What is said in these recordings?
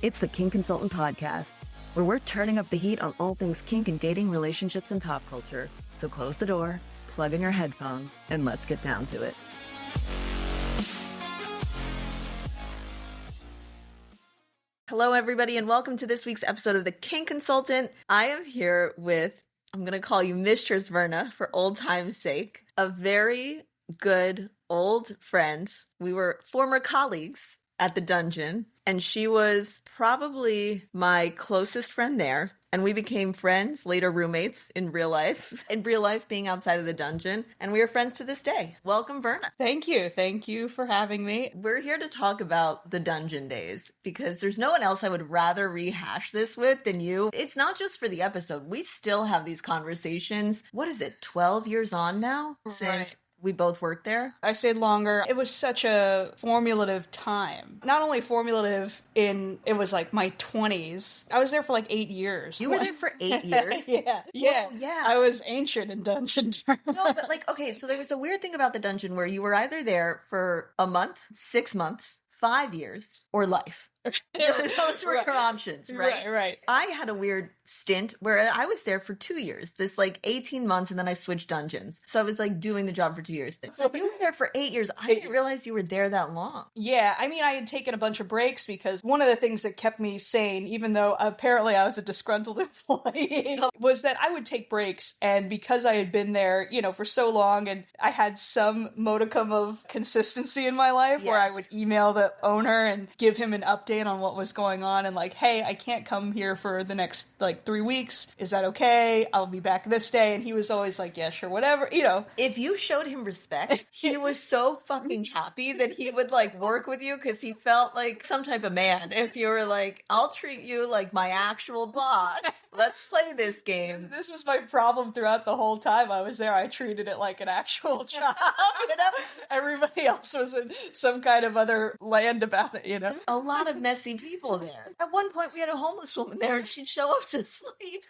It's the Kink Consultant podcast, where we're turning up the heat on all things kink and dating, relationships, and pop culture. So close the door, plug in your headphones, and let's get down to it. Hello, everybody, and welcome to this week's episode of the Kink Consultant. I am here with, I'm going to call you Mistress Verna for old time's sake, a very good old friend. We were former colleagues at the dungeon, and she was probably my closest friend there. And we became friends, later roommates in real life being outside of the dungeon. And we are friends to this day. Welcome, Verna. Thank you. Thank you for having me. We're here to talk about the dungeon days because there's no one else I would rather rehash this with than you. It's not just for the episode. We still have these conversations. What is it, 12 years on now? Since we both worked there? I stayed longer. It was such a formulative time. Not only formulative it was like my 20s. I was there for like 8 years. You were there for 8 years? Yeah. Well, yeah. I was ancient in dungeon terms. No, but like, okay, so there was a weird thing about the dungeon where you were either there for a month, 6 months, 5 years, or life. Those were your options, right? Right. I had a weird stint where I was there for 2 years, this like 18 months, and then I switched dungeons. So I was like doing the job for 2 years. So you were there for 8 years. I didn't realize you were there that long. Yeah, I mean, I had taken a bunch of breaks because one of the things that kept me sane, even though apparently I was a disgruntled employee, was that I would take breaks. And because I had been there, for so long, and I had some modicum of consistency in my life where I would email the owner and give him an update on what was going on and like, hey, I can't come here for the next like 3 weeks. Is that okay? I'll be back this day. And he was always like, yeah, sure, whatever, If you showed him respect, he was so fucking happy that he would like work with you because he felt like some type of man. If you were like, I'll treat you like my actual boss. Let's play this game. This was my problem throughout the whole time I was there. I treated it like an actual job, Everybody else was in some kind of other land about it, A lot of messy people there. At one point, we had a homeless woman there, and she'd show up to sleep.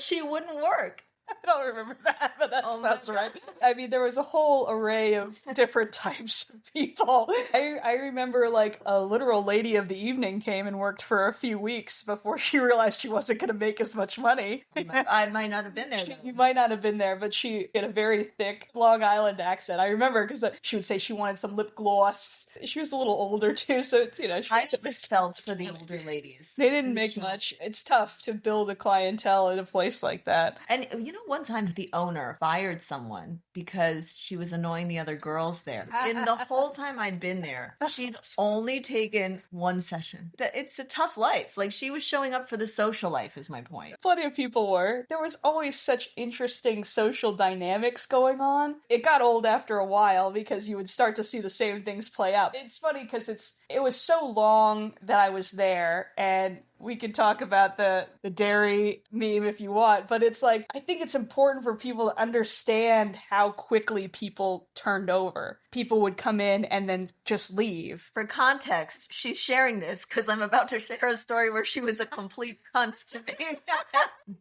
She wouldn't work. I don't remember that, but that's right. I mean, there was a whole array of different types of people. I remember like a literal lady of the evening came and worked for a few weeks before she realized she wasn't going to make as much money. I might not have been there. You might not have been there, but she had a very thick Long Island accent. I remember because she would say she wanted some lip gloss. She was a little older too, so it's, I just felt for the older ladies. They didn't make much. It's tough to build a clientele in a place like that. And one time the owner fired someone because she was annoying the other girls there. And the whole time I'd been there, she'd only taken one session. It's a tough life. Like, she was showing up for the social life is my point. Plenty of people were. There was always such interesting social dynamics going on. It got old after a while because you would start to see the same things play out. It's funny because it was so long that I was there, and we can talk about the dairy meme if you want, but it's like, I think it's important for people to understand how quickly people turned over. People would come in and then just leave. For context, she's sharing this because I'm about to share a story where she was a complete cunt to me.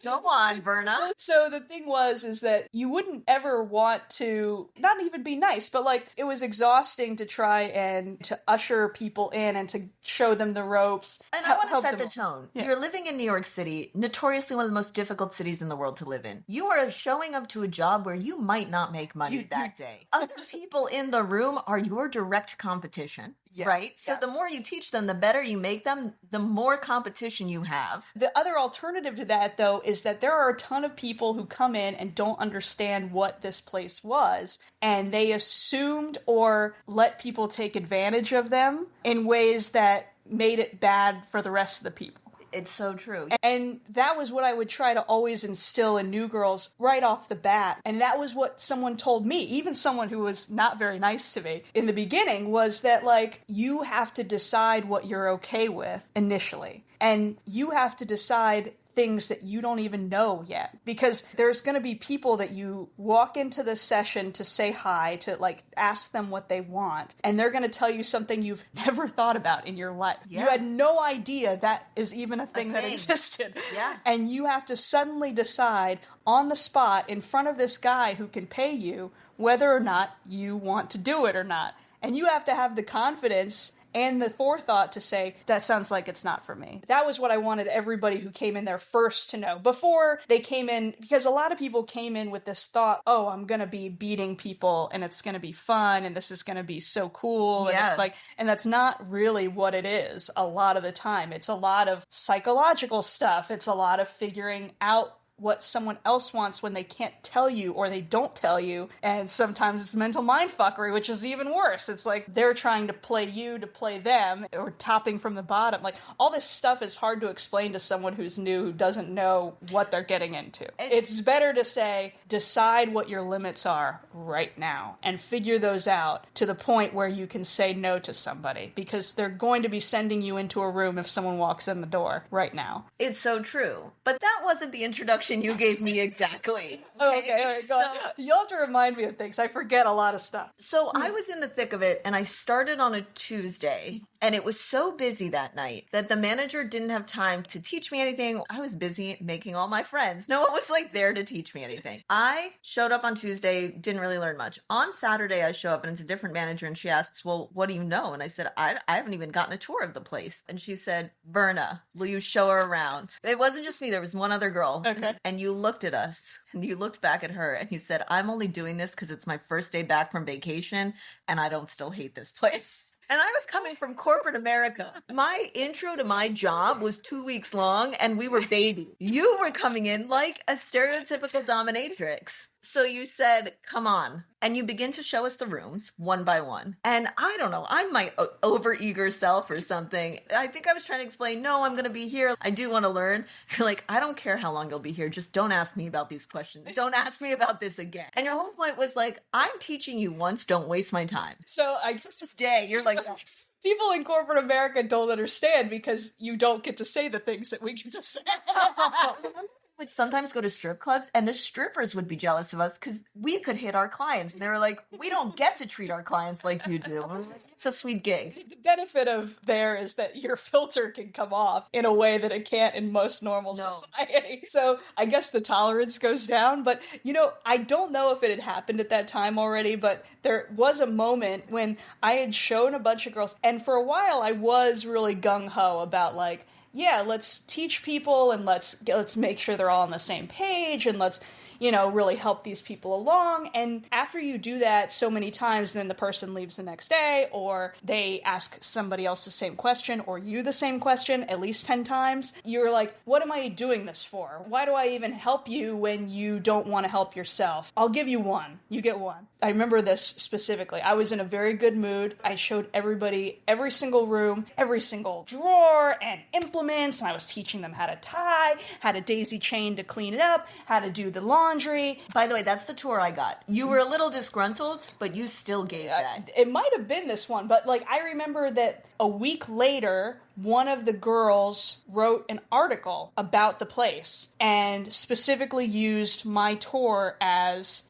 Go on, Verna. So the thing is that you wouldn't ever want to, not even be nice, but like, it was exhausting to try and to usher people in and to show them the ropes. And I want to set the tone. Yeah. You're living in New York City, notoriously one of the most difficult cities in the world to live in. You are showing up to a job where you might not make money that day. Other people in the room are your direct competition, right? So the more you teach them, the better you make them, the more competition you have. The other alternative to that, though, is that there are a ton of people who come in and don't understand what this place was, and they assumed or let people take advantage of them in ways that made it bad for the rest of the people. It's so true. And that was what I would try to always instill in new girls right off the bat. And that was what someone told me, even someone who was not very nice to me in the beginning, was that, like, you have to decide what you're okay with initially. And you have to decide things that you don't even know yet, because there's going to be people that you walk into the session to say hi, to like ask them what they want, and they're going to tell you something you've never thought about in your life. You had no idea that is even a thing that existed. And you have to suddenly decide on the spot in front of this guy who can pay you whether or not you want to do it or not. And you have to have the confidence and the forethought to say, that sounds like it's not for me. That was what I wanted everybody who came in there first to know before they came in, because a lot of people came in with this thought, oh, I'm going to be beating people and it's going to be fun and this is going to be so cool. And it's like, and that's not really what it is a lot of the time. It's a lot of psychological stuff. It's a lot of figuring out what someone else wants when they can't tell you or they don't tell you. And sometimes it's mental mindfuckery, which is even worse. It's like they're trying to play you to play them, or topping from the bottom. Like, all this stuff is hard to explain to someone who's new, who doesn't know what they're getting into. It's better to say, decide what your limits are right now and figure those out to the point where you can say no to somebody, because they're going to be sending you into a room if someone walks in the door right now. It's so true. But that wasn't the introduction you gave me exactly. Okay, all right, so, you'll have to remind me of things. I forget a lot of stuff. So I was in the thick of it, and I started on a Tuesday, and it was so busy that night that the manager didn't have time to teach me anything. I was busy making all my friends. No one was like there to teach me anything. I showed up on Tuesday, didn't really learn much. On Saturday, I show up, and it's a different manager, and she asks, well, what do you know? And I said, I haven't even gotten a tour of the place. And she said, Verna, will you show her around? It wasn't just me. There was one other girl. Okay. And you looked at us, and you looked back at her, and you said, I'm only doing this because it's my first day back from vacation, and I don't still hate this place. And I was coming from corporate America. My intro to my job was 2 weeks long, and we were baby. You were coming in like a stereotypical dominatrix. So you said, come on. And you begin to show us the rooms one by one. And I don't know, I'm my over-eager self or something. I think I was trying to explain, no, I'm going to be here. I do want to learn. You're like, I don't care how long you'll be here. Just don't ask me about these questions. Don't ask me about this again. And your whole point was like, I'm teaching you once, don't waste my time. So Just this day, you're like, yes. People in corporate America don't understand because you don't get to say the things that we get to say. Would sometimes go to strip clubs, and the strippers would be jealous of us because we could hit our clients. And they were like, we don't get to treat our clients like you do. It's a sweet gig. The benefit of there is that your filter can come off in a way that it can't in most normal society. So I guess the tolerance goes down. But, I don't know if it had happened at that time already, but there was a moment when I had shown a bunch of girls, and for a while I was really gung-ho about like, yeah, let's teach people and let's make sure they're all on the same page and let's, really help these people along. And after you do that so many times, then the person leaves the next day, or they ask somebody else the same question, or you the same question at least 10 times. You're like, what am I doing this for? Why do I even help you when you don't want to help yourself? I'll give you one. You get one. I remember this specifically. I was in a very good mood. I showed everybody every single room, every single drawer and implements, and I was teaching them how to tie, how to daisy chain to clean it up, how to do the laundry. By the way, that's the tour I got. You were a little disgruntled, but you still gave that. It might have been this one, but I remember that a week later, one of the girls wrote an article about the place and specifically used my tour as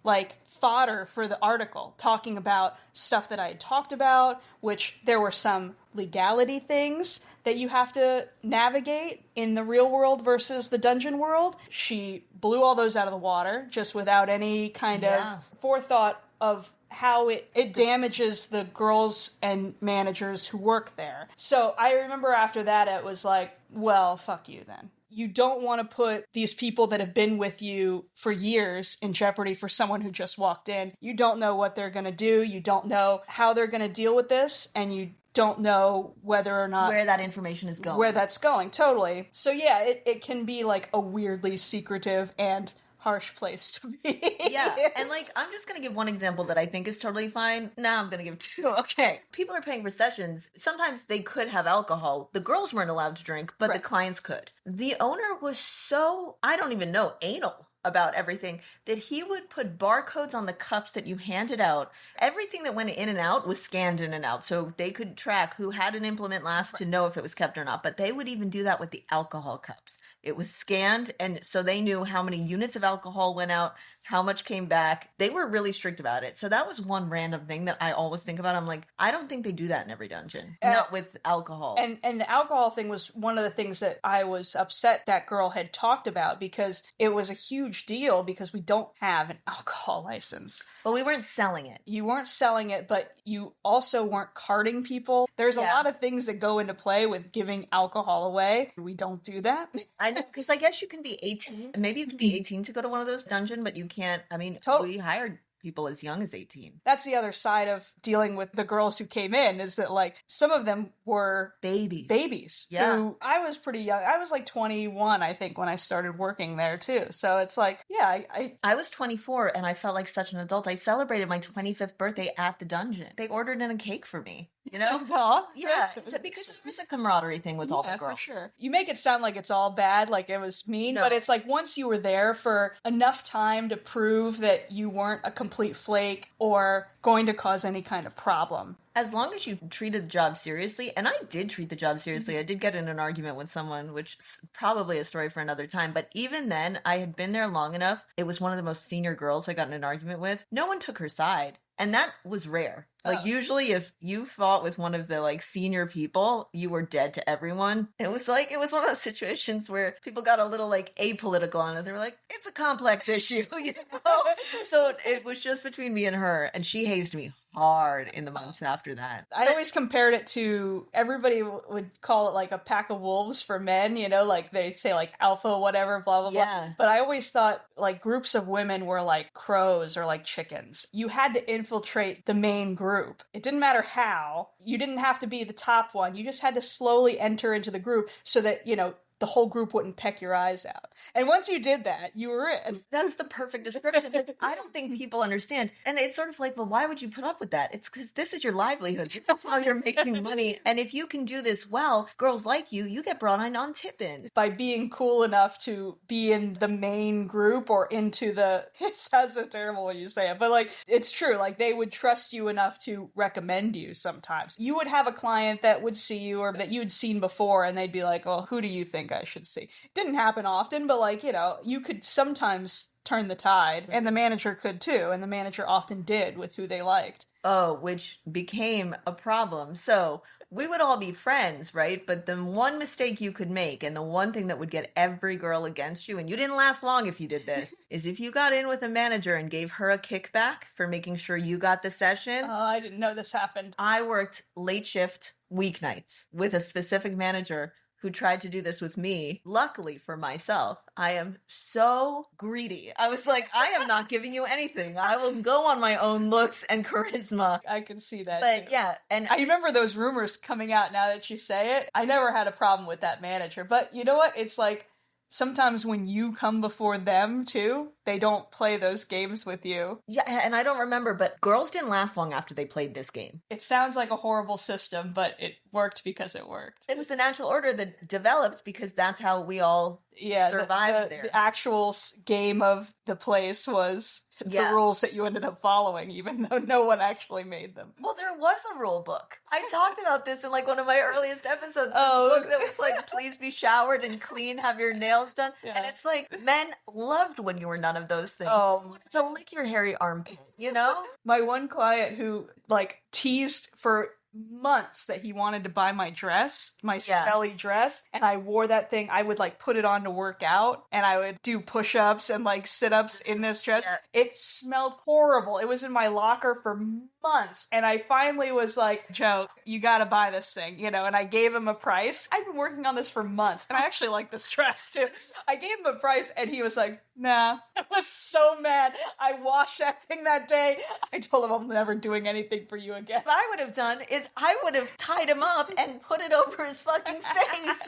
fodder for the article, talking about stuff that I had talked about, which there were some legality things that you have to navigate in the real world versus the dungeon world. She blew all those out of the water just without any kind of forethought of how it damages the girls and managers who work there. So I remember after that, it was like, well, fuck you then. You don't want to put these people that have been with you for years in jeopardy for someone who just walked in. You don't know what they're going to do. You don't know how they're going to deal with this. And you don't know whether or not... where that information is going. Where that's going, totally. So yeah, it can be a weirdly secretive and harsh place to be. Yeah, and I'm just gonna give one example that I think is totally fine. Now I'm gonna give two. Okay, people are paying for sessions. Sometimes they could have alcohol. The girls weren't allowed to drink, but the clients could. The owner was so, I don't even know, anal about everything, that he would put barcodes on the cups that you handed out. Everything that went in and out was scanned in and out, so they could track who had an implement last to know if it was kept or not. But they would even do that with the alcohol cups. It was scanned, and so they knew how many units of alcohol went out, how much came back. They were really strict about it. So that was one random thing that I always think about. I'm like, I don't think they do that in every dungeon. Not with alcohol. And the alcohol thing was one of the things that I was upset that girl had talked about, because it was a huge huge deal because we don't have an alcohol license. But we weren't selling it. You weren't selling it, but you also weren't carding people. There's a lot of things that go into play with giving alcohol away. We don't do that. I know, because I guess you can be 18. Maybe you can be 18 to go to one of those dungeons, but you can't. I mean, we hired people as young as 18. That's the other side of dealing with the girls who came in, is that like some of them were babies. Yeah. Who, I was pretty young. I was like 21, I think, when I started working there too. So it's like, yeah, I was 24 and I felt like such an adult. I celebrated my 25th birthday at the dungeon. They ordered in a cake for me. You know? Because there was a camaraderie thing with all the girls. For sure. You make it sound like it's all bad, like it was mean, but it's like once you were there for enough time to prove that you weren't a complete flake or going to cause any kind of problem. As long as you treated the job seriously, and I did treat the job seriously. I did get in an argument with someone, which is probably a story for another time, but even then, I had been there long enough. It was one of the most senior girls I got in an argument with. No one took her side. And that was rare. Like, usually if you fought with one of the, like, senior people, you were dead to everyone. It was one of those situations where people got a little, like, apolitical on it. They were like, it's a complex issue, you know? So it was just between me and her, and she hazed me hard in the months after that. I always compared it to, everybody would call it like a pack of wolves for men, you know, like they'd say like alpha, whatever, blah, blah, blah. But I always thought like groups of women were like crows or like chickens. You had to infiltrate the main group. It didn't matter how. You didn't have to be the top one. You just had to slowly enter into the group so that, you know, the whole group wouldn't peck your eyes out. And once you did that, you were in. That's the perfect description. Like, I don't think people understand. And it's sort of like, well, why would you put up with that? It's because this is your livelihood. This is how you're making money. And if you can do this well, girls like you get brought on tip-ins. By being cool enough to be in the main group or into the, it sounds so terrible when you say it, but like, it's true. Like, they would trust you enough to recommend you sometimes. You would have a client that would see you or that you had seen before, and they'd be like, oh, who do you think I should see? It didn't happen often, but like, you know, you could sometimes turn the tide, and the manager could too, and the manager often did with who they liked. Oh, which became a problem. So we would all be friends, right? But the one mistake you could make, and the one thing that would get every girl against you, and you didn't last long if you did this, is if you got in with a manager and gave her a kickback for making sure you got the session. Oh, I didn't know this happened. I worked late shift weeknights with a specific manager who tried to do this with me. Luckily for myself, I am so greedy. I was like, I am not giving you anything. I will go on my own looks and charisma. I can see that But too. yeah, and I remember those rumors coming out now that you say it. I never had a problem with that manager. But you know what? It's like, sometimes when you come before them too, they don't play those games with you. Yeah, and I don't remember, but girls didn't last long after they played this game. It sounds like a horrible system, but it worked because it worked. It was the natural order that developed because that's how we all survived there. The actual game of the place was the rules that you ended up following, even though no one actually made them. Well, there was a rule book. I talked about this in like one of my earliest episodes. This book that was like, please be showered and clean, have your nails done. Yeah. And it's like, men loved when you were none of those things. Oh. They wanted to lick your hairy armpit, you know? My one client who like teased for months that he wanted to buy my dress, my smelly dress, and I wore that thing. I would like put it on to work out, and I would do push-ups and like sit-ups in this dress. It smelled horrible. It was in my locker for months, and I finally was like, Joe, you gotta buy this thing, you know, and I gave him a price. I'd been working on this for months, and I actually like this dress too. I gave him a price, and he was like, nah. I was so mad. I washed that thing that day. I told him I'm never doing anything for you again. What I would have done is I would have tied him up and put it over his fucking face.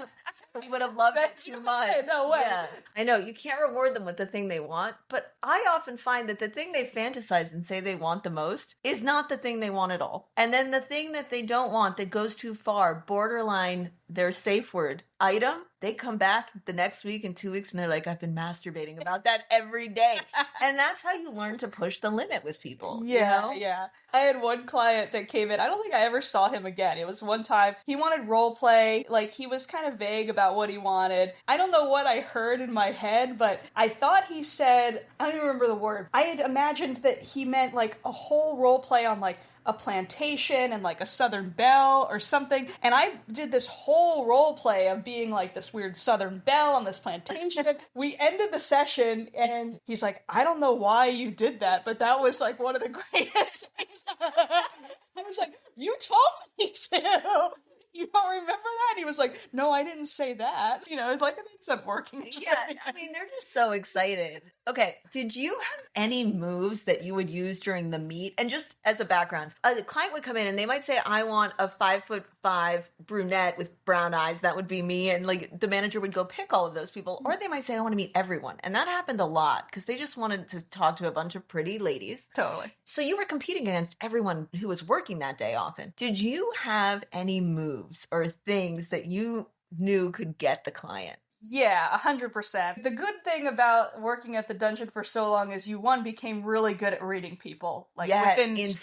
He would have loved it too much. No way. Yeah. I know, you can't reward them with the thing they want, but I often find that the thing they fantasize and say they want the most is not the thing they want at all. And then the thing that they don't want that goes too far, borderline their safe word item, they come back the next week and 2 weeks and they're like, I've been masturbating about that every day. And that's how you learn to push the limit with people. Yeah, you know? yeah. I had one client that came in. I don't think I ever saw him again. It was one time he wanted role play. Like, he was kind of vague about what he wanted. I don't know what I heard in my head, but I thought he said, I don't even remember the word. I had imagined that he meant like a whole role play on like a plantation and like a Southern belle or something. And I did this whole role play of being like this weird Southern belle on this plantation. We ended the session and he's like, I don't know why you did that, but that was like one of the greatest things. I was like, you told me to. You don't remember that? He was like, no, I didn't say that. You know, like it ends up working. Yeah, I mean, they're just so excited. Okay, did you have any moves that you would use during the meet? And just as a background, a client would come in and they might say, I want a 5'5" brunette with brown eyes. That would be me. And like the manager would go pick all of those people. Or they might say, I want to meet everyone. And that happened a lot because they just wanted to talk to a bunch of pretty ladies. Totally. So you were competing against everyone who was working that day often. Did you have any moves or things that you knew could get the client? Yeah, 100%. The good thing about working at the dungeon for so long is you, became really good at reading people. Like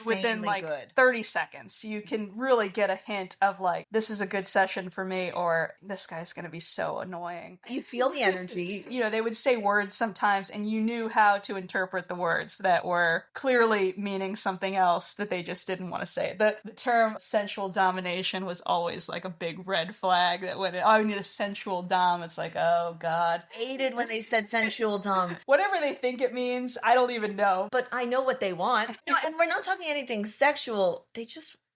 within like good. 30 seconds, you can really get a hint of like, this is a good session for me, or this guy's going to be so annoying. You feel the energy. You know, they would say words sometimes and you knew how to interpret the words that were clearly meaning something else that they just didn't want to say. The term sensual domination was always like a big red flag that when I need a sensual dom, it's like, oh God. Hated when they said sensual dom. Whatever they think it means, I don't even know. But I know what they want. No, and we're not talking anything sexual.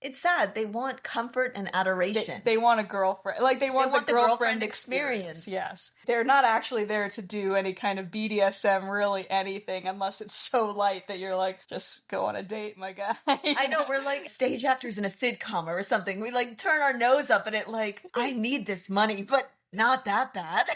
It's sad. They want comfort and adoration. They want a girlfriend. Like, they want the girlfriend experience. Yes. They're not actually there to do any kind of BDSM, really anything, unless it's so light that you're like, just go on a date, my guy. I know, we're like stage actors in a sitcom or something. We like turn our nose up at it like, I need this money, but not that bad.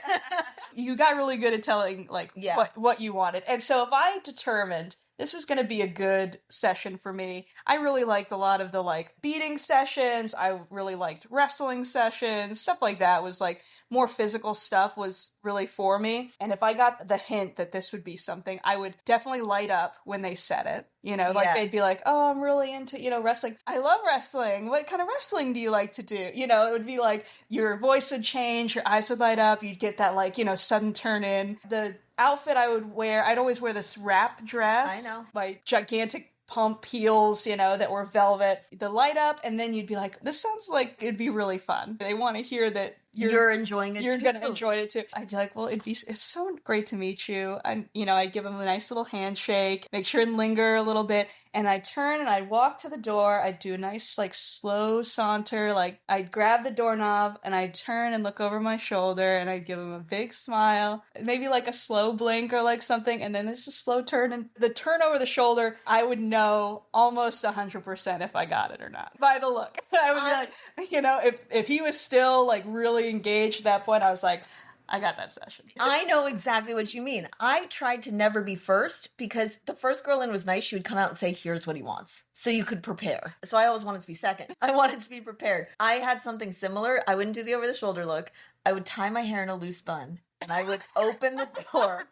You got really good at telling like what you wanted. And so if I determined this was going to be a good session for me, I really liked a lot of the like beating sessions. I really liked wrestling sessions. Stuff like that was like more physical stuff was really for me. And if I got the hint that this would be something, I would definitely light up when they said it. You know, like they'd be like, oh, I'm really into, wrestling. I love wrestling. What kind of wrestling do you like to do? You know, it would be like your voice would change, your eyes would light up. You'd get that like, sudden turn in. The outfit I would wear, I'd always wear this wrap dress. I know. My gigantic pump heels, that were velvet. The light up, and then you'd be like, this sounds like it'd be really fun. They want to hear that you're enjoying it too. You're going to enjoy it too. I'd be like, well, it's so great to meet you. And, I'd give them a nice little handshake, make sure and linger a little bit. And I'd turn and I'd walk to the door. I'd do a nice, like, slow saunter. Like, I'd grab the doorknob and I'd turn and look over my shoulder and I'd give them a big smile. Maybe like a slow blink or like something. And then there's a slow turn. And the turn over the shoulder, I would know almost 100% if I got it or not. By the look. I would be like, if he was still, like, really engaged at that point, I was like, I got that session. I know exactly what you mean. I tried to never be first because the first girl in was nice. She would come out and say, here's what he wants. So you could prepare. So I always wanted to be second. I wanted to be prepared. I had something similar. I wouldn't do the over the shoulder look. I would tie my hair in a loose bun and I would open the door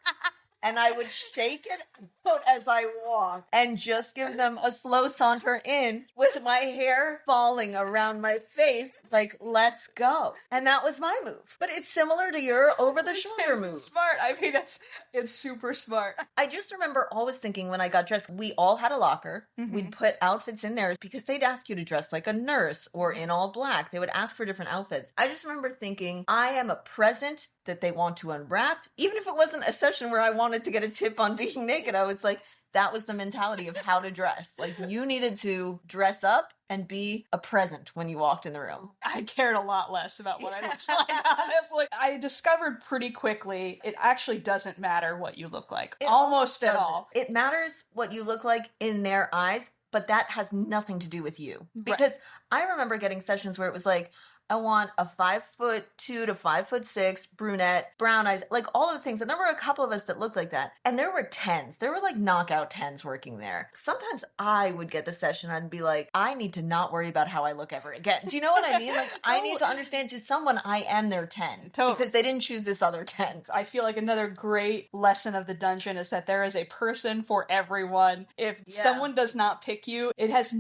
and I would shake it out as I walked and just give them a slow saunter in with my hair falling around my face, like, let's go. And that was my move. But it's similar to your over-the-shoulder move. Smart. I mean, it's super smart. I just remember always thinking when I got dressed, we all had a locker. Mm-hmm. We'd put outfits in there because they'd ask you to dress like a nurse or in all black. They would ask for different outfits. I just remember thinking, I am a present that they want to unwrap. Even if it wasn't a session where I wanted to get a tip on being naked, I was like, that was the mentality of how to dress. Like, you needed to dress up and be a present when you walked in the room. I cared a lot less about what I looked like, honestly. I discovered pretty quickly it actually doesn't matter what you look like. Almost at all. It matters what you look like in their eyes, but that has nothing to do with you. Because I remember getting sessions where it was like, I want a 5'2" to 5'6" brunette, brown eyes, like all of the things. And there were a couple of us that looked like that. And there were 10s. There were like knockout 10s working there. Sometimes I would get the session. I'd be like, I need to not worry about how I look ever again. Do you know what I mean? Like, I need to understand to someone I am their 10. Totally. Because they didn't choose this other 10. I feel like another great lesson of the dungeon is that there is a person for everyone. If someone does not pick you, it has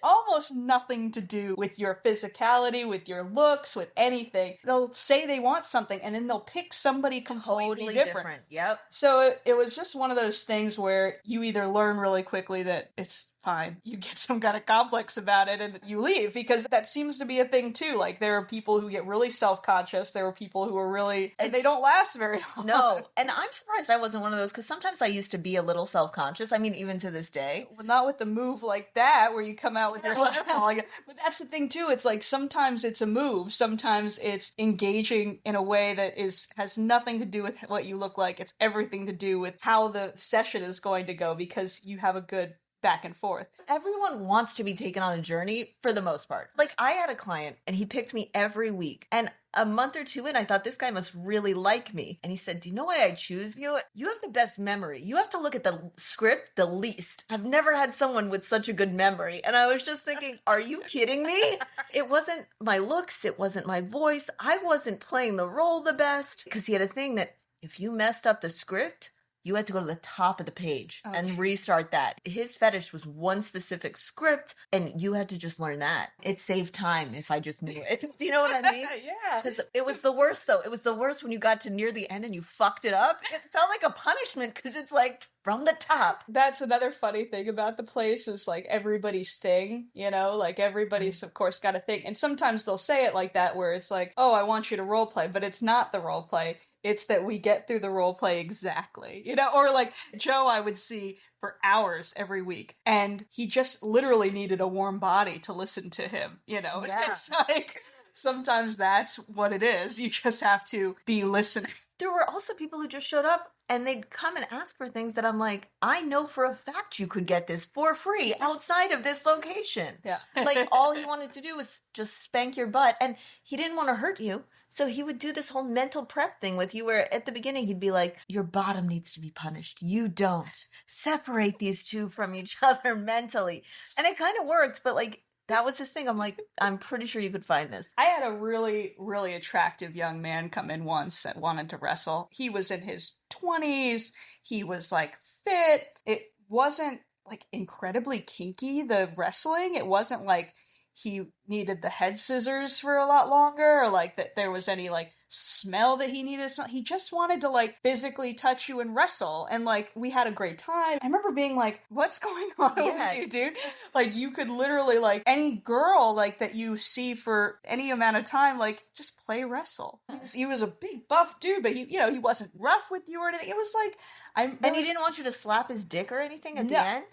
almost nothing to do with your physicality, with your looks, with anything. They'll say they want something and then they'll pick somebody completely different. Yep. So it was just one of those things where you either learn really quickly that it's fine. You get some kind of complex about it and you leave, because that seems to be a thing too. Like, there are people who get really self-conscious. There are people who are really, and they don't last very long. No, and I'm surprised I wasn't one of those, because sometimes I used to be a little self-conscious. I mean, even to this day. Well, not with the move like that where you come out with your lip falling. But that's the thing too. It's like sometimes it's a move. Sometimes it's engaging in a way that has nothing to do with what you look like. It's everything to do with how the session is going to go, because you have a good back and forth. Everyone wants to be taken on a journey for the most part. Like, I had a client and he picked me every week. And a month or two in, I thought, this guy must really like me. And he said, do you know why I choose you? You have the best memory. You have to look at the script the least. I've never had someone with such a good memory. And I was just thinking, are you kidding me? It wasn't my looks. It wasn't my voice. I wasn't playing the role the best, because he had a thing that if you messed up the script, you had to go to the top of the page and restart that. His fetish was one specific script, and you had to just learn that. It saved time if I just knew it. Do you know what I mean? Yeah. Because it was the worst, though. It was the worst when you got to near the end and you fucked it up. It felt like a punishment, because it's like from the top. That's another funny thing about the place, is like everybody's thing, you know, like everybody's of course got a thing. And sometimes they'll say it like that, where it's like, oh, I want you to role play, but it's not the role play. It's that we get through the role play exactly, you know, or like Joe, I would see for hours every week, and he just literally needed a warm body to listen to him, you know. Yeah. It's like, sometimes that's what it is. You just have to be listening. There were also people who just showed up and they'd come and ask for things that I'm like, I know for a fact you could get this for free outside of this location. Yeah. Like, all he wanted to do was just spank your butt, and he didn't want to hurt you. So he would do this whole mental prep thing with you, where at the beginning he'd be like, your bottom needs to be punished. You don't. Separate these two from each other mentally. And it kind of worked, but like, that was his thing. I'm like, I'm pretty sure you could find this. I had a really, really attractive young man come in once that wanted to wrestle. He was in his 20s. He was like fit. It wasn't like incredibly kinky, the wrestling. It wasn't like he needed the head scissors for a lot longer, or like that there was any like smell that he needed to smell. He just wanted to like physically touch you and wrestle, and like we had a great time. I remember being like, what's going on with you, dude? Like, you could literally, like, any girl like that you see for any amount of time, like, just play wrestle. He was a big buff dude, but he, you know, he wasn't rough with you or anything. It was like, and he didn't want you to slap his dick or anything at the end?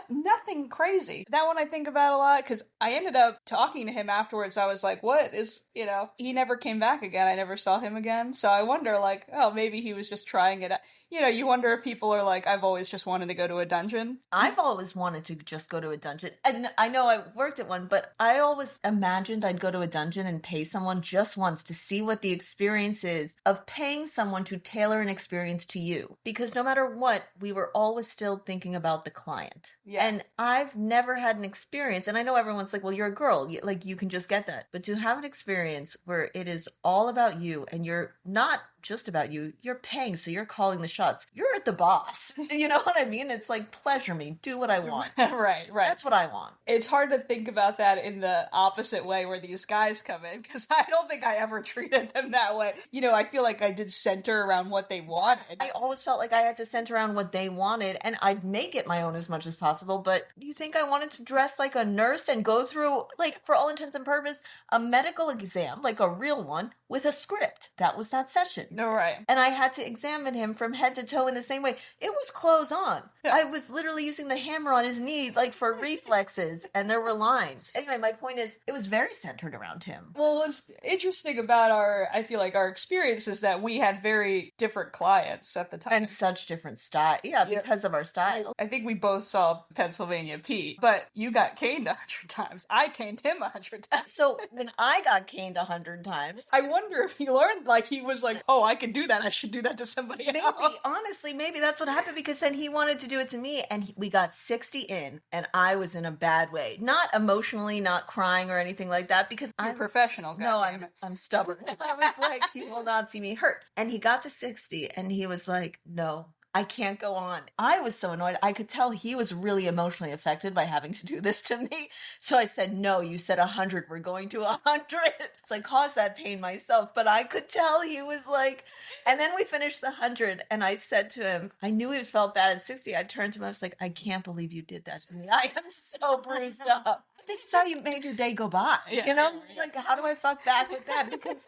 Nothing crazy. That one I think about a lot, because I ended up talking to him afterwards. I was like, what is, you know, he never came back again. I never saw him again. So I wonder, like, oh, maybe he was just trying it out. You know, you wonder if people are like, I've always just wanted to go to a dungeon. I've always wanted to just go to a dungeon. And I know I worked at one, but I always imagined I'd go to a dungeon and pay someone just once to see what the experience is of paying someone to tailor an experience to you. Because no matter what, we were always still thinking about the client. Yeah. And I've never had an experience, and I know everyone's like, well, you're a girl, like you can just get that. But to have an experience where it is all about you, and you're not just about you, you're paying, so you're calling the shots. You're the boss. You know what I mean? It's like, pleasure me, do what I want. Right. That's what I want. It's hard to think about that in the opposite way, where these guys come in, because I don't think I ever treated them that way. You know, I feel like I did center around what they wanted. I always felt like I had to center around what they wanted, and I'd make it my own as much as possible. But you think I wanted to dress like a nurse and go through, like, for all intents and purposes, a medical exam, like a real one, with a script? That was that session. No, right. And I had to examine him from head to toe in the same way. It was clothes on. Yeah. I was literally using the hammer on his knee, like, for reflexes, and there were lines. Anyway, my point is, it was very centered around him. Well, what's interesting about I feel like our experience is that we had very different clients at the time. And such different style. Yeah, because of our style. I think we both saw Pennsylvania Pete, but you got caned 100 times. I caned him 100 times. So when I got caned 100 times, I wonder if he learned, like, he was like, oh, I can do that. I should do that to somebody else. Maybe, honestly, maybe that's what happened, because then he wanted to do it to me, and we got 60 in, and I was in a bad way. Not emotionally, not crying or anything like that, because I'm professional. No, I'm stubborn. I was like, he will not see me hurt. And he got to 60, and he was like, no, I can't go on. I was so annoyed. I could tell he was really emotionally affected by having to do this to me. So I said, no, you said 100. We're going to 100. So I caused that pain myself, but I could tell he was like, and then we finished the 100 and I said to him, I knew he felt bad at 60. I turned to him. I was like, I can't believe you did that to me. I am so bruised up. This is how you made your day go by. Yeah. You know, like, how do I fuck back with that? Because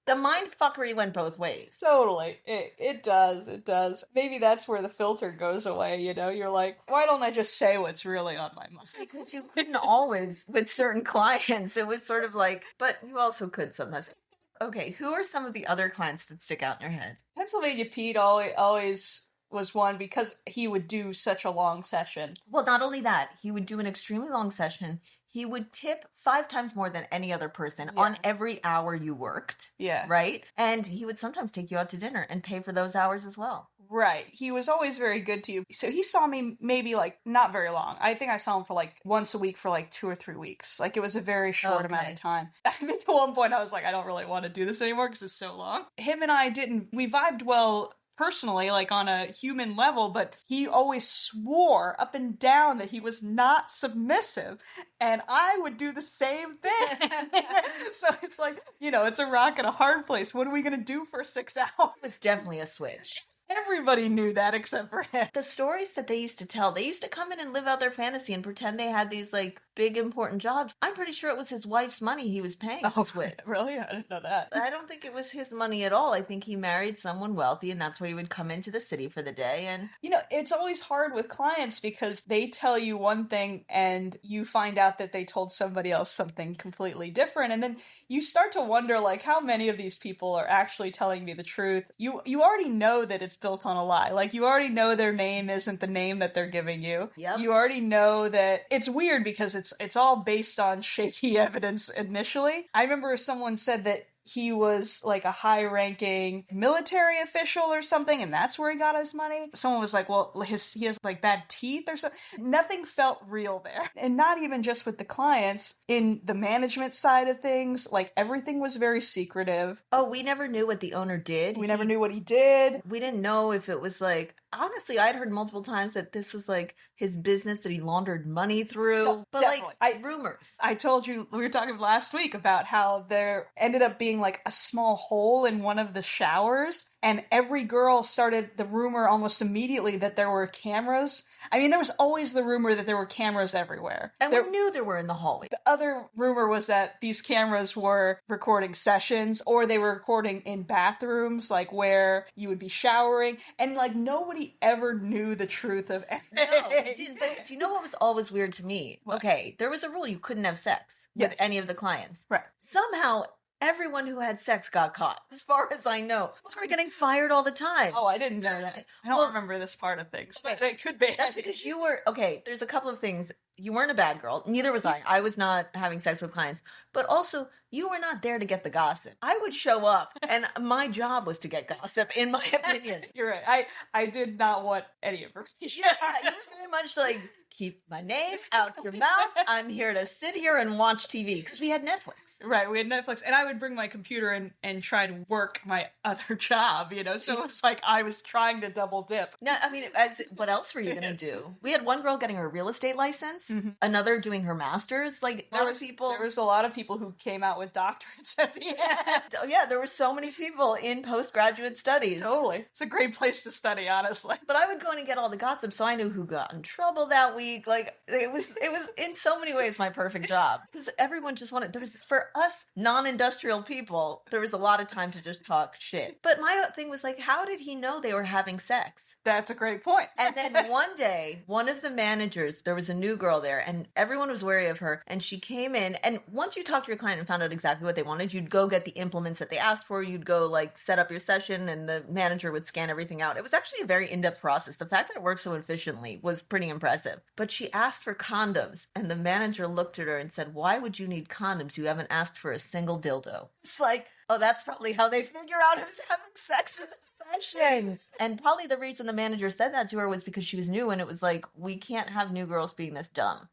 the mind fuckery went both ways. Totally. It does. Maybe that's where the filter goes away, you know? You're like, why don't I just say what's really on my mind? Because you couldn't always with certain clients. It was sort of like, but you also could sometimes. Okay, who are some of the other clients that stick out in your head? Pennsylvania Pete always was one because he would do such a long session. Well, not only that, he would do an extremely long session. He would tip 5 times more than any other person on every hour you worked. Yeah. Right? And he would sometimes take you out to dinner and pay for those hours as well. Right. He was always very good to you. So he saw me maybe like not very long. I think I saw him for like once a week for like 2 or 3 weeks. Like it was a very short amount of time. I think at one point I was like, I don't really want to do this anymore because it's so long. Him and I we vibed well personally, like on a human level, but he always swore up and down that he was not submissive, and I would do the same thing. So it's like, you know, it's a rock and a hard place. What are we going to do for 6 hours? It was definitely a switch. Everybody knew that except for him. The stories that they used to tell, they used to come in and live out their fantasy and pretend they had these like big important jobs. I'm pretty sure it was his wife's money he was paying with. Really? I didn't know that. I don't think it was his money at all. I think he married someone wealthy and that's why he would come into the city for the day. And you know, it's always hard with clients because they tell you one thing and you find out that they told somebody else something completely different, and then you start to wonder like how many of these people are actually telling me the truth. You already know that it's built on a lie. Like you already know their name isn't the name that they're giving you. Yep. You already know that it's weird because it's all based on shaky evidence initially. I remember someone said that he was like a high-ranking military official or something, and that's where he got his money. Someone was like, well, he has like bad teeth or something. Nothing felt real there. And not even just with the clients. In the management side of things, like everything was very secretive. Oh, we never knew what the owner did. We never knew what he did. We didn't know if it was like, honestly, I'd heard multiple times that this was like his business that he laundered money through. But definitely. like rumors. I told you, we were talking last week about how there ended up being like a small hole in one of the showers, and every girl started the rumor almost immediately that there were cameras. I mean, there was always the rumor that there were cameras everywhere. And we knew there were in the hallway. The other rumor was that these cameras were recording sessions, or they were recording in bathrooms, like where you would be showering, and like nobody ever knew the truth of anything. No, we didn't. But do you know what was always weird to me? What? Okay, there was a rule you couldn't have sex with any of the clients. Right. Somehow, everyone who had sex got caught, as far as I know. We were getting fired all the time. Oh, I didn't know that. I don't remember this part of things, but it could be. That's because you were, okay, there's a couple of things. You weren't a bad girl. Neither was I. I was not having sex with clients. But also, you were not there to get the gossip. I would show up, and my job was to get gossip, in my opinion. You're right. I did not want any information. Yeah, it was very much like, keep my name out your mouth. I'm here to sit here and watch TV, because we had Netflix. Right, we had Netflix, and I would bring my computer and try to work my other job, you know, so it was like I was trying to double dip. No, I mean, what else were you going to do? We had one girl getting her real estate license, another doing her master's. Like, there was a lot of people who came out with doctorates at the end. Yeah, there were so many people in postgraduate studies. Totally. It's a great place to study, honestly. But I would go in and get all the gossip, so I knew who got in trouble that week. Like, it was in so many ways my perfect job. Because everyone just wanted, for us non-industrial people, there was a lot of time to just talk shit. But my thing was like, how did he know they were having sex? That's a great point. And then one day, one of the managers, there was a new girl there, and everyone was wary of her, and she came in, and once you talked to your client and found out exactly what they wanted, you'd go get the implements that they asked for, you'd go like set up your session, and the manager would scan everything out. It was actually a very in-depth process. The fact that it worked so efficiently was pretty impressive. But she asked for condoms, and the manager looked at her and said, why would you need condoms? You haven't asked for a single dildo. It's like, Oh, that's probably how they figure out who's having sex in the sessions. And probably the reason the manager said that to her was because she was new, and it was like, we can't have new girls being this dumb.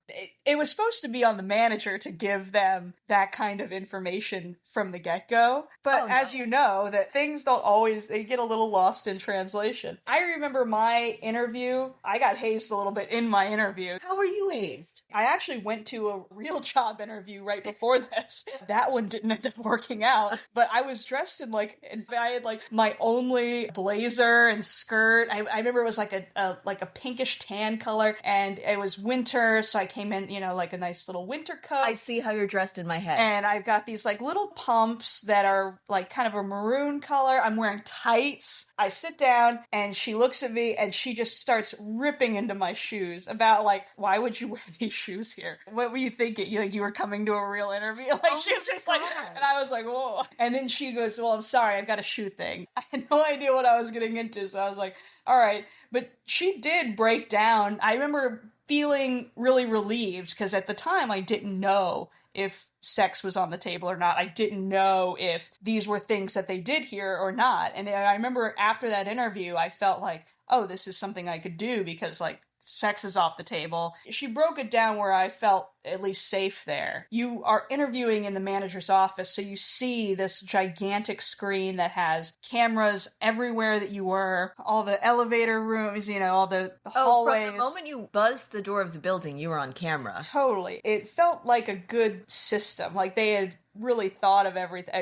It was supposed to be on the manager to give them that kind of information from the get-go. But as you know, that things don't always, they get a little lost in translation. I remember my interview, I got hazed a little bit in my interview. How were you hazed? I actually went to a real job interview right before this. That one didn't end up working out, but I was dressed in I had like my only blazer and skirt. I remember it was like a pinkish tan color, and it was winter, so I came in, like a nice little winter coat. I see how you're dressed in my head. And I've got these like little pumps that are like kind of a maroon color. I'm wearing tights. I sit down and she looks at me and she just starts ripping into my shoes about like, why would you wear these shoes here? What were you thinking? You were coming to a real interview? Like she was just like, and I was like, whoa. And then she goes, well, I'm sorry, I've got a shoe thing. I had no idea what I was getting into. So I was like, all right. But she did break down. I remember feeling really relieved because at the time I didn't know if sex was on the table or not. I didn't know if these were things that they did here or not. And I remember after that interview, I felt like, oh, this is something I could do because like sex is off the table. She broke it down where I felt at least safe there. You are interviewing in the manager's office, so you see this gigantic screen that has cameras everywhere that you were, all the elevator rooms, all the hallways. From the moment you buzzed the door of the building, you were on camera. Totally. It felt like a good system. Like they had really thought of everything,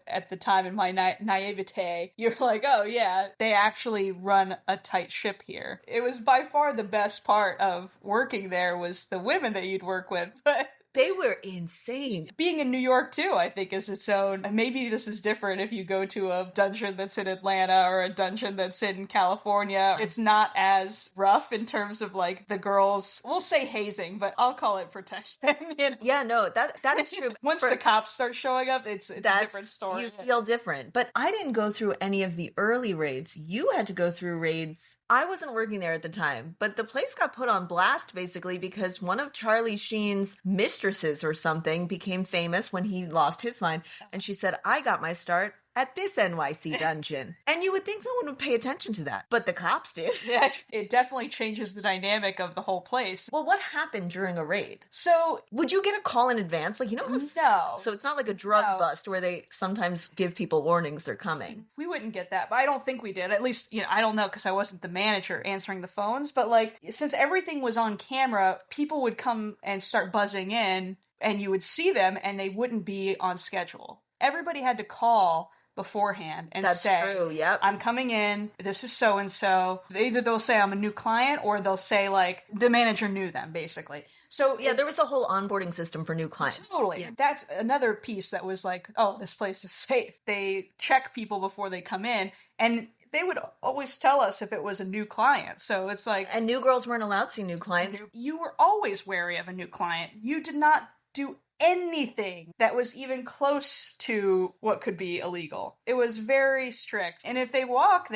at the time in my naivete, you're like, oh yeah, they actually run a tight ship here. It was by far the best part of working there was the women that you'd work with, but they were insane. Being in New York, too, I think is its own. Maybe this is different if you go to a dungeon that's in Atlanta or a dungeon that's in California. It's not as rough in terms of, like, the girls, we'll say hazing, but I'll call it protection. Yeah, no, that is true. Once the cops start showing up, it's a different story. You feel different. But I didn't go through any of the early raids. You had to go through raids. I wasn't working there at the time, but the place got put on blast basically because one of Charlie Sheen's mistresses or something became famous when he lost his mind. And she said, I got my start at this NYC dungeon. And you would think no one would pay attention to that, but the cops did. Yeah, it definitely changes the dynamic of the whole place. Well, what happened during a raid? So, would you get a call in advance? Like, No. So it's not like a drug bust where they sometimes give people warnings they're coming. We wouldn't get that, but I don't think we did. At least, I don't know because I wasn't the manager answering the phones, but like, since everything was on camera, people would come and start buzzing in and you would see them and they wouldn't be on schedule. Everybody had to call beforehand and That's say, true, yep. I'm coming in, this is so-and-so. Either they'll say I'm a new client or they'll say like the manager knew them basically. So yeah, there was a whole onboarding system for new clients. Totally. Yeah. That's another piece that was like, oh, this place is safe. They check people before they come in and they would always tell us if it was a new client. So it's like... And new girls weren't allowed to see new clients. You were always wary of a new client. You did not do anything that was even close to what could be illegal. It was very strict. And if they walk,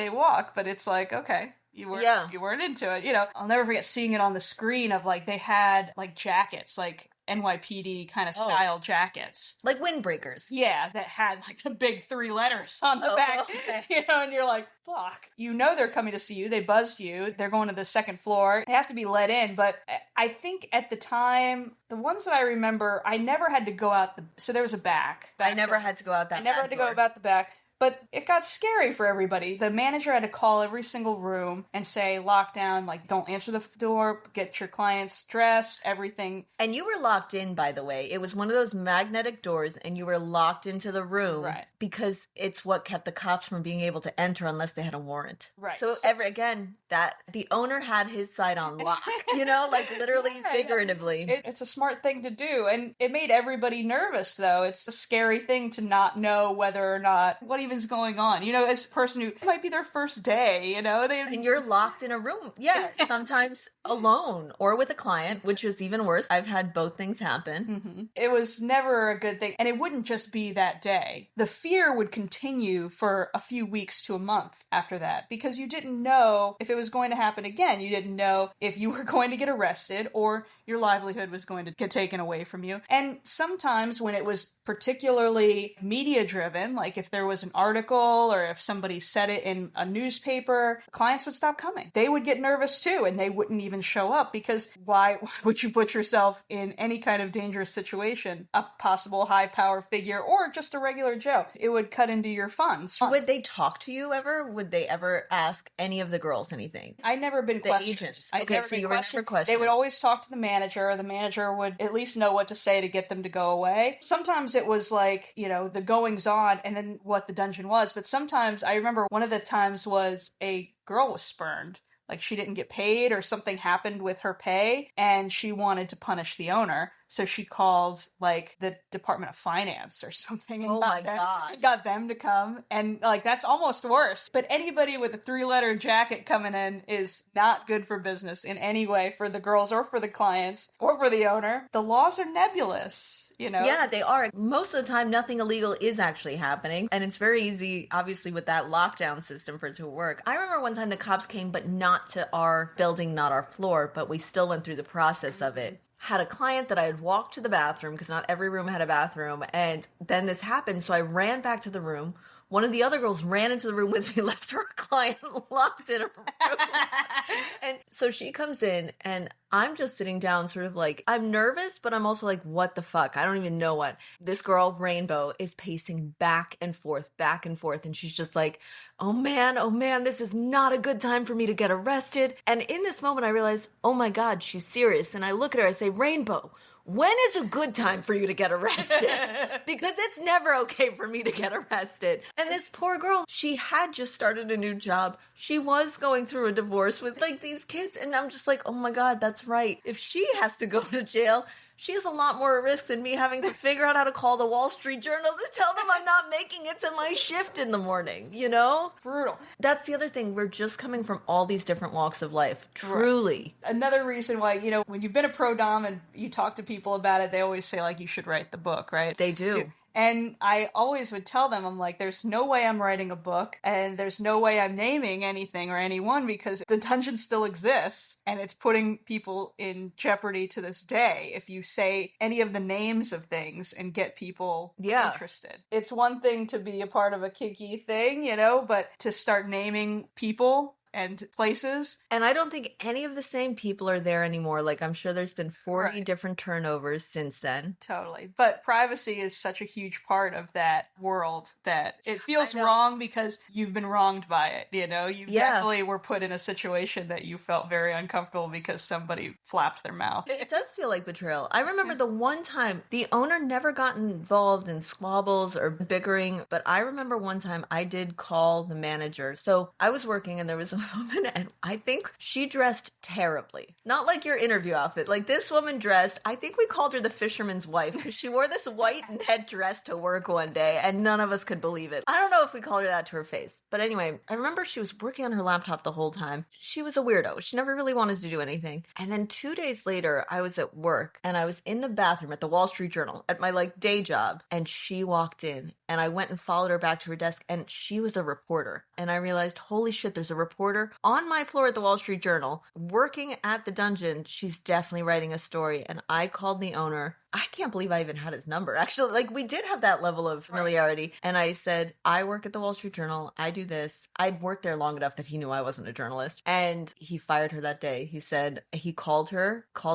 but it's like, okay, you weren't into it. I'll never forget seeing it on the screen of like, they had like jackets, like NYPD kind of style jackets. Like windbreakers. Yeah, that had like the big 3 letters on the back. Okay. And you're like, fuck. They're coming to see you. They buzzed you. They're going to the second floor. They have to be let in. But I think at the time, the ones that I remember, I never had to go out so there was a back. I never had to go out that I never had to go out the back. But it got scary for everybody. The manager had to call every single room and say, lockdown, like, don't answer the door, get your clients dressed, everything. And you were locked in, by the way. It was one of those magnetic doors, and you were locked into the room. Right. Because it's what kept the cops from being able to enter unless they had a warrant. Right. So, that the owner had his side on lock, like literally, figuratively. It's a smart thing to do. And it made everybody nervous, though. It's a scary thing to not know whether or not, what even even's going on? You know, as a person who, it might be their first day, you know, and you're locked in a room. Yeah, sometimes alone or with a client, which is even worse. I've had both things happen. Mm-hmm. It was never a good thing. And it wouldn't just be that day. The fear would continue for a few weeks to a month after that, because you didn't know if it was going to happen again. You didn't know if you were going to get arrested or your livelihood was going to get taken away from you. And sometimes when it was particularly media driven, like if there was an article or if somebody said it in a newspaper, clients would stop coming. They would get nervous too, and they wouldn't even show up, because why would you put yourself in any kind of dangerous situation? A possible high power figure or just a regular Joe. It would cut into your funds. Would they talk to you ever? Would they ever ask any of the girls anything? I'd never been questioned. Agents. I'd okay, never so been you were never questioned. They would always talk to the manager. The manager would at least know what to say to get them to go away. Sometimes it was like, you know, the goings on and then what the dungeon was. But sometimes I remember one of the times was a girl was spurned. Like she didn't get paid or something happened with her pay and she wanted to punish the owner. So she called like the Department of Finance or something. And got them to come. And like, that's almost worse. But anybody with a 3-letter jacket coming in is not good for business in any way for the girls or for the clients or for the owner. The laws are nebulous. You know? Yeah, they are. Most of the time, nothing illegal is actually happening. And it's very easy, obviously, with that lockdown system for it to work. I remember one time the cops came, but not to our building, not our floor, but we still went through the process of it. Had a client that I had walked to the bathroom, because not every room had a bathroom. And then this happened, so I ran back to the room. One of the other girls ran into the room with me, left her client locked in a room. And so she comes in and I'm just sitting down sort of like, I'm nervous, but I'm also like, what the fuck? I don't even know what. This girl, Rainbow, is pacing back and forth. And she's just like, oh man, this is not a good time for me to get arrested. And in this moment, I realized, oh my God, she's serious. And I look at her, I say, Rainbow, when is a good time for you to get arrested? Because it's never okay for me to get arrested. And this poor girl, she had just started a new job. She was going through a divorce with like these kids. And I'm just like, oh my God, that's right. If she has to go to jail, she has a lot more risk than me having to figure out how to call the Wall Street Journal to tell them I'm not making it to my shift in the morning, you know? Brutal. That's the other thing. We're just coming from all these different walks of life. Truly. Right. Another reason why, you know, when you've been a pro dom and you talk to people about it, they always say, like, you should write the book, right? They do. And I always would tell them, I'm like, there's no way I'm writing a book and there's no way I'm naming anything or anyone, because the dungeon still exists and it's putting people in jeopardy to this day if you say any of the names of things and get people interested. It's one thing to be a part of a kinky thing, you know, but to start naming people and places. And I don't think any of the same people are there anymore. Like, I'm sure there's been 40 different turnovers since then. Totally. But privacy is such a huge part of that world that it feels wrong because you've been wronged by it. You know, you definitely were put in a situation that you felt very uncomfortable because somebody flapped their mouth. It does feel like betrayal. I remember the one time the owner never got involved in squabbles or bickering, but I remember one time I did call the manager. So I was working and there was a woman, and I think she dressed terribly. Not like your interview outfit. Like, this woman dressed, I think we called her the fisherman's wife, because she wore this white net dress to work one day, and none of us could believe it. I don't know if we called her that to her face. But anyway, I remember she was working on her laptop the whole time. She was a weirdo. She never really wanted to do anything. And then 2 days later, I was at work, and I was in the bathroom at the Wall Street Journal, at my, like, day job, and she walked in, and I went and followed her back to her desk, and she was a reporter. And I realized, holy shit, there's a reporter on my floor at the Wall Street Journal working at the dungeon. She's definitely writing a story. And I called the owner. I can't believe I even had his number. Actually, like, we did have that level of familiarity. And I said, I work at the Wall Street Journal. I do this. I'd worked there long enough that he knew I wasn't a journalist. And he fired her that day. He said, he called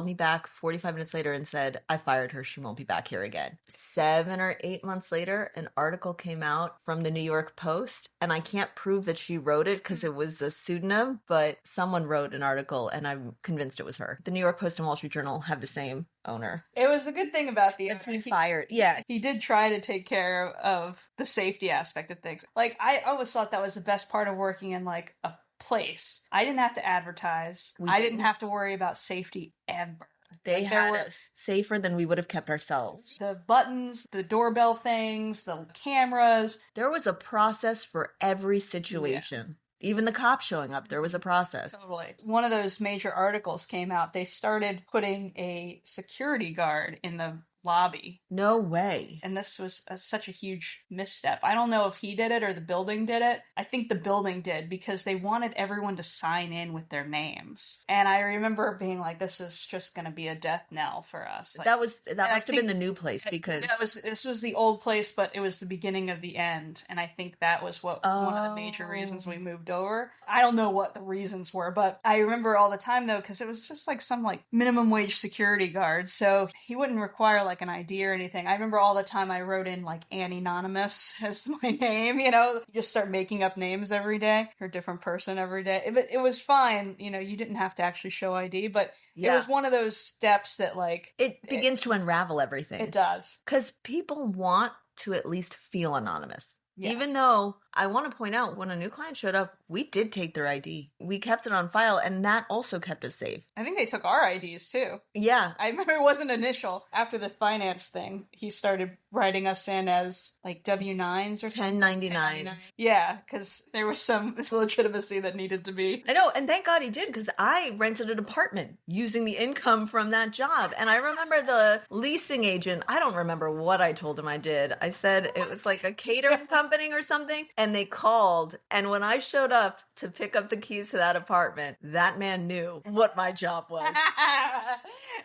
me back 45 minutes later and said, I fired her. She won't be back here again. 7 or 8 months later, an article came out from the New York Post. And I can't prove that she wrote it because it was a pseudonym, but someone wrote an article and I'm convinced it was her. The New York Post and Wall Street Journal have the same owner. It was a good thing about the he fired. Yeah. He did try to take care of the safety aspect of things. Like, I always thought that was the best part of working in like a place. I didn't have to advertise. I didn't have to worry about safety ever. They Like, there had were- us safer than we would have kept ourselves. The buttons, the doorbell things, the cameras. There was a process for every situation. Even the cops showing up, there was a process. Totally. One of those major articles came out. They started putting a security guard in the lobby. No way. And this was such a huge misstep. I don't know if he did it or the building did it. I think the building did because they wanted everyone to sign in with their names. And I remember being like, this is just going to be a death knell for us. Like, that must have been the new place because this was the old place, but it was the beginning of the end. And I think that was one of the major reasons we moved over. I don't know what the reasons were, but I remember all the time though, because it was just like some like minimum wage security guard. So he wouldn't require like an ID or anything. I remember all the time I wrote in like Anonymous as my name, you know, you just start making up names every day for a different person every day. It was fine. You know, you didn't have to actually show ID, but it was one of those steps that like... It begins to unravel everything. It does. Because people want to at least feel anonymous. Yes. Even though I want to point out when a new client showed up, we did take their ID. We kept it on file, and that also kept us safe. I think they took our IDs too. Yeah. I remember it wasn't initial. After the finance thing, he started writing us in as like W-9s or something. 1099s. Yeah, because there was some legitimacy that needed to be. I know, and thank God he did, because I rented an apartment using the income from that job. And I remember the leasing agent, I don't remember what I told him I did. I said it was like a catering company or something. And they called. And when I showed up to pick up the keys to that apartment, that man knew what my job was.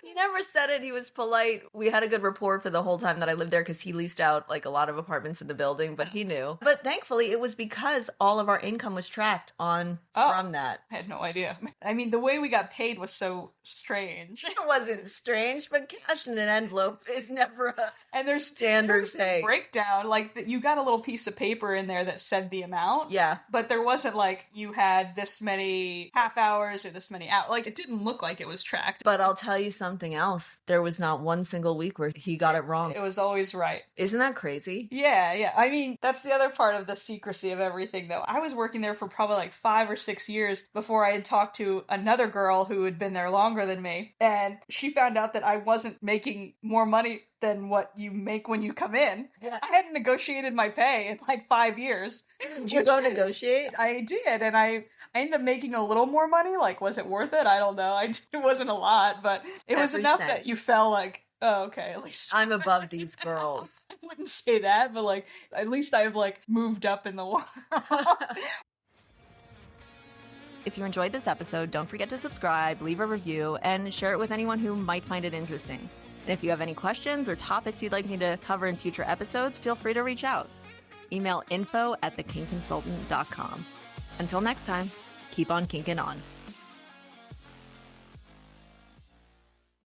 He never said it. He was polite. We had a good rapport for the whole time that I lived there because he leased out like a lot of apartments in the building, but he knew. But thankfully, it was because all of our income was tracked from that. I had no idea. I mean, the way we got paid was so strange. It wasn't strange, but cash in an envelope is never a standard pay. Breakdown. Like, you got a little piece of paper in there that said the amount. Yeah. But there wasn't like you had this many half hours or this many hours. Like, it didn't look like it was tracked. But I'll tell you something else. There was not one single week where he got it wrong. It was always right. Isn't that crazy? Yeah. I mean, that's the other part of the secrecy of everything, though. I was working there for probably like 5 or 6 years before I had talked to another girl who had been there longer than me. And she found out that I wasn't making more money than what you make when you come in. Yeah. I hadn't negotiated my pay in like 5 years. Did you go negotiate? I did, and I ended up making a little more money. Like, was it worth it? I don't know. It wasn't a lot, but it was enough that you felt like, oh, okay, at least I'm above these girls. I wouldn't say that, but like, at least I've like moved up in the world. If you enjoyed this episode, don't forget to subscribe, leave a review, and share it with anyone who might find it interesting. And if you have any questions or topics you'd like me to cover in future episodes, feel free to reach out. Email info@thekinkconsultant.com. Until next time, keep on kinking on.